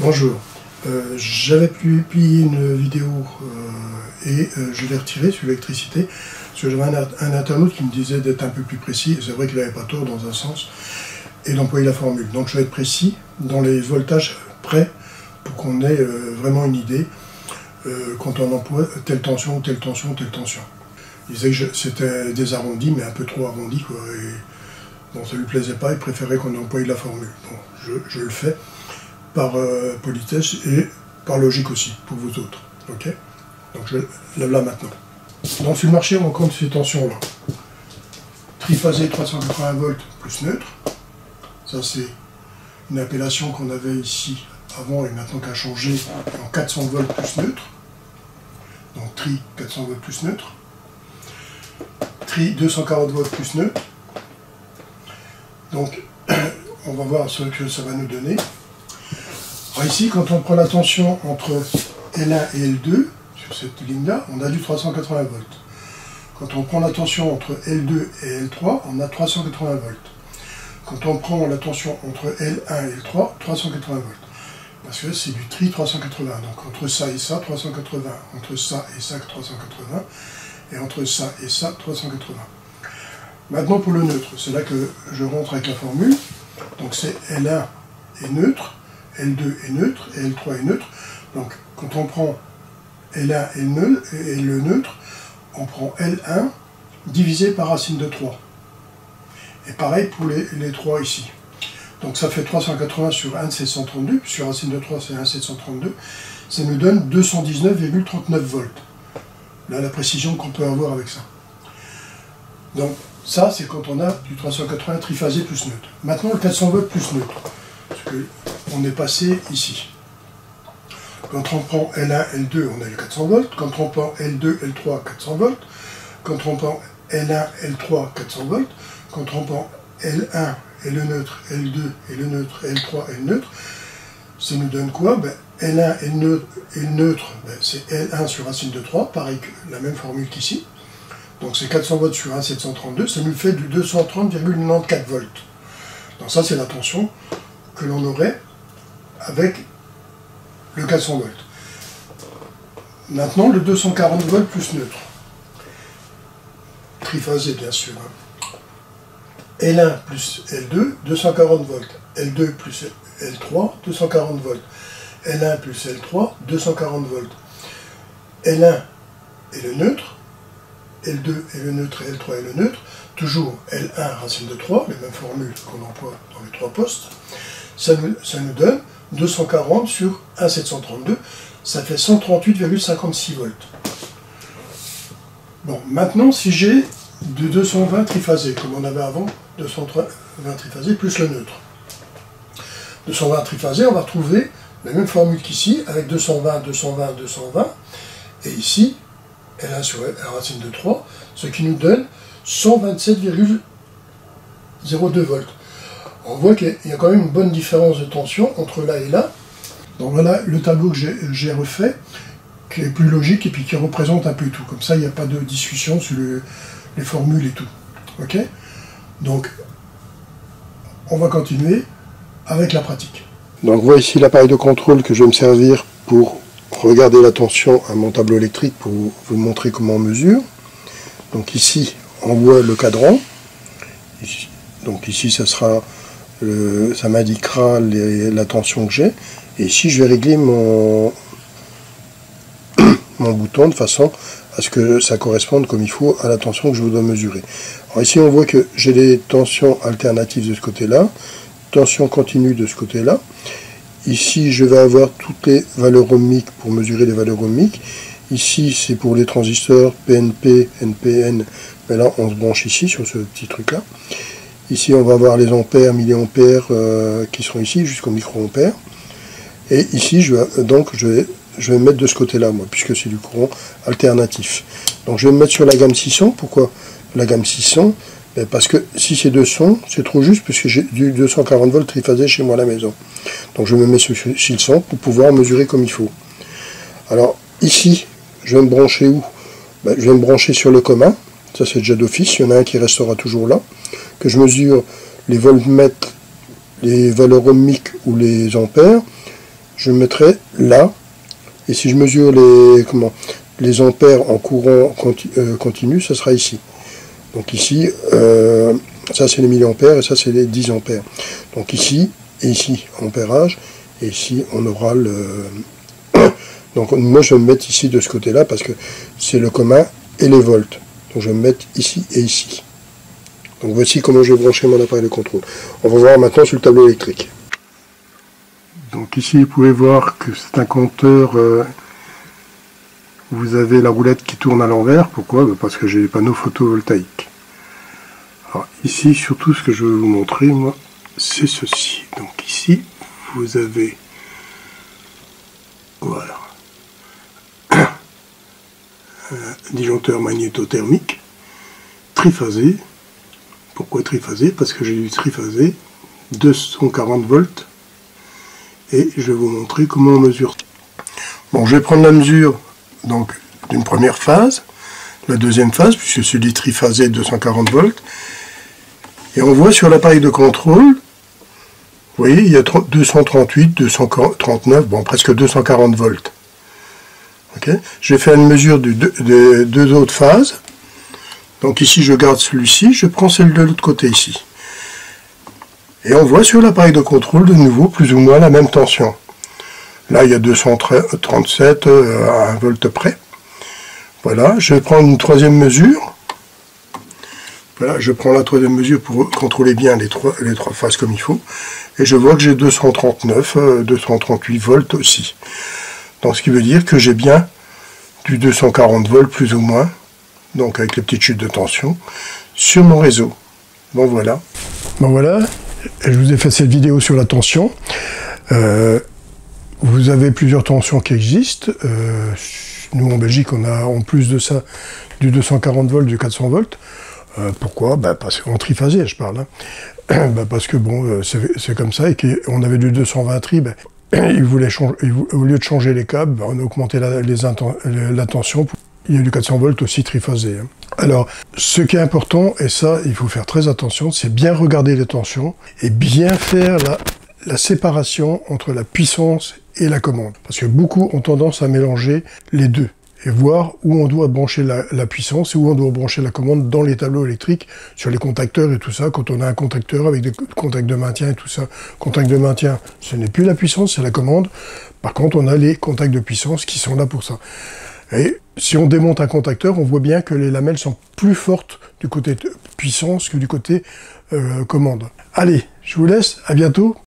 Bonjour, j'avais publié une vidéo et je l'ai retirée sur l'électricité parce que j'avais un internaute qui me disait d'être un peu plus précis, c'est vrai qu'il n'avait pas tort dans un sens, et d'employer la formule. Donc je vais être précis dans les voltages près pour qu'on ait vraiment une idée quand on emploie telle tension, telle tension, telle tension. Il disait que c'était des arrondis, mais un peu trop arrondis, quoi, et bon, ça ne lui plaisait pas, il préférait qu'on emploie la formule. Bon, je le fais par politesse et par logique aussi, pour vous autres. Ok? Donc je lève là maintenant. Donc sur le marché, on compte ces tensions-là. Triphasé 380 volts plus neutre. Ça c'est une appellation qu'on avait ici avant et maintenant qui a changé en 400 volts plus neutre. Donc tri 400 volts plus neutre. Tri 240 volts plus neutre. Donc on va voir ce que ça va nous donner. Alors ici, quand on prend la tension entre L1 et L2, sur cette ligne-là, on a du 380 volts. Quand on prend la tension entre L2 et L3, on a 380 volts. Quand on prend la tension entre L1 et L3, 380 volts. Parce que c'est du tri 380. Donc entre ça et ça, 380. Entre ça et ça, 380. Et entre ça et ça, 380. Maintenant pour le neutre, c'est là que je rentre avec la formule. Donc c'est L1 est neutre, L2 est neutre et L3 est neutre. Donc quand on prend L1 et le neutre, on prend L1 divisé par racine de 3. Et pareil pour les 3 ici. Donc ça fait 380 sur 1,732, puisque racine de 3 c'est 1,732. Ça nous donne 219,39 volts. Là la précision qu'on peut avoir avec ça. Donc ça c'est quand on a du 380 triphasé plus neutre. Maintenant le 400 volts plus neutre. Parce que on est passé ici. Quand on prend L1, L2, on a le 400 volts. Quand on prend L2, L3, 400 volts. Quand on prend L1, L3, 400 volts. Quand on prend L1 et le neutre, L2 et le neutre, L3 et le neutre, ça nous donne quoi? L1 et le neutre, c'est L1 sur racine de 3, pareil que la même formule qu'ici. Donc c'est 400 volts sur 1,732, ça nous fait du 230,94 volts. Donc ça c'est la tension que l'on aurait avec le 400 volts. Maintenant le 240 volts plus neutre. Triphasé bien sûr. L1 plus L2, 240 volts. L2 plus L3, 240 volts. L1 plus L3, 240 volts. L1 est le neutre. L2 est le neutre et L3 est le neutre. Toujours L1 racine de 3, les mêmes formules qu'on emploie dans les 3 postes. Ça nous donne 240 sur 1,732, ça fait 138,56 volts. Bon, maintenant, si j'ai de 220 triphasés, comme on avait avant, 220 triphasés plus le neutre. 220 triphasés, on va retrouver la même formule qu'ici, avec 220, 220, 220, et ici, L1 sur la racine de 3, ce qui nous donne 127,02 volts. On voit qu'il y a quand même une bonne différence de tension entre là et là. Donc voilà le tableau que j'ai refait, qui est plus logique et puis qui représente un peu tout. Comme ça, il n'y a pas de discussion sur les formules et tout. Ok? Donc, on va continuer avec la pratique. Donc voici l'appareil de contrôle que je vais me servir pour regarder la tension à mon tableau électrique pour vous montrer comment on mesure. Donc ici, on voit le cadran. Donc ici, ça sera ça m'indiquera la tension que j'ai. Et ici, je vais régler mon bouton de façon à ce que ça corresponde comme il faut à la tension que je dois mesurer. Alors ici, on voit que j'ai des tensions alternatives de ce côté-là, tension continue de ce côté-là. Ici, je vais avoir toutes les valeurs ohmiques pour mesurer les valeurs ohmiques. Ici, c'est pour les transistors PNP, NPN. Mais là, on se branche ici sur ce petit truc-là. Ici, on va avoir les ampères, milliampères qui sont ici jusqu'au microampère. Et ici, je vais me mettre de ce côté-là, moi, puisque c'est du courant alternatif. Donc, je vais me mettre sur la gamme 600. Pourquoi la gamme 600? Parce que si c'est 200, c'est trop juste, puisque j'ai du 240 volts triphasé chez moi à la maison. Donc, je me mets sur 600 pour pouvoir mesurer comme il faut. Alors, ici, je vais me brancher où? Je vais me brancher sur le commun. Ça, c'est déjà d'office. Il y en a un qui restera toujours là. Que je mesure les voltmètres, les valeurs ohmiques ou les ampères. je mettrai là, et si je mesure les ampères en courant continu, ça sera ici. Donc ici, ça c'est les milliampères et ça c'est les 10 ampères. Donc ici et ici, ampérage, et ici on aura le... Donc moi je vais me mettre ici de ce côté-là parce que c'est le commun et les volts. Donc je vais me mettre ici et ici. Donc voici comment je vais brancher mon appareil de contrôle. On va voir maintenant sur le tableau électrique. Donc ici vous pouvez voir que c'est un compteur... vous avez la roulette qui tourne à l'envers. Pourquoi? Parce que j'ai les panneaux photovoltaïques. Alors ici, surtout ce que je vais vous montrer, moi, c'est ceci. Donc ici, vous avez... Voilà. Un disjoncteur magnétothermique triphasé. Pourquoi triphasé? Parce que j'ai du triphasé 240 volts. Et je vais vous montrer comment on mesure. Bon, je vais prendre la mesure donc d'une première phase, la deuxième phase, puisque c'est du triphasé 240 volts. Et on voit sur l'appareil de contrôle, vous voyez, il y a 238, 239, bon, presque 240 volts. Okay. Je vais faire une mesure de deux autres phases. Donc ici, je garde celui-ci, je prends celle de l'autre côté ici. Et on voit sur l'appareil de contrôle, de nouveau, plus ou moins la même tension. Là, il y a 237 à 1 volt près. Voilà, je vais prendre une troisième mesure. Voilà, je prends la troisième mesure pour contrôler bien les trois phases comme il faut. Et je vois que j'ai 239, 238 volts aussi. Donc ce qui veut dire que j'ai bien du 240 volts plus ou moins, donc avec les petites chutes de tension, sur mon réseau. Bon voilà. Bon voilà, je vous ai fait cette vidéo sur la tension. Vous avez plusieurs tensions qui existent. Nous en Belgique, on a en plus de ça du 240 volts, du 400 volts. Pourquoi? Parce qu'en triphasé, je parle. Hein. Parce que bon, c'est comme ça, et qu'on avait du 220 tri, ils voulaient changer, au lieu de changer les câbles, on a augmenté la tension. Il y a du 400 volts aussi triphasé. Hein. Alors, ce qui est important, et ça, il faut faire très attention, c'est bien regarder les tensions et bien faire la séparation entre la puissance et la commande. Parce que beaucoup ont tendance à mélanger les deux et voir où on doit brancher la puissance et où on doit brancher la commande dans les tableaux électriques, sur les contacteurs et tout ça, quand on a un contacteur avec des contacts de maintien et tout ça. Contact de maintien, ce n'est plus la puissance, c'est la commande. Par contre, on a les contacts de puissance qui sont là pour ça. Et si on démonte un contacteur, on voit bien que les lamelles sont plus fortes du côté puissance que du côté commande. Allez, je vous laisse, à bientôt.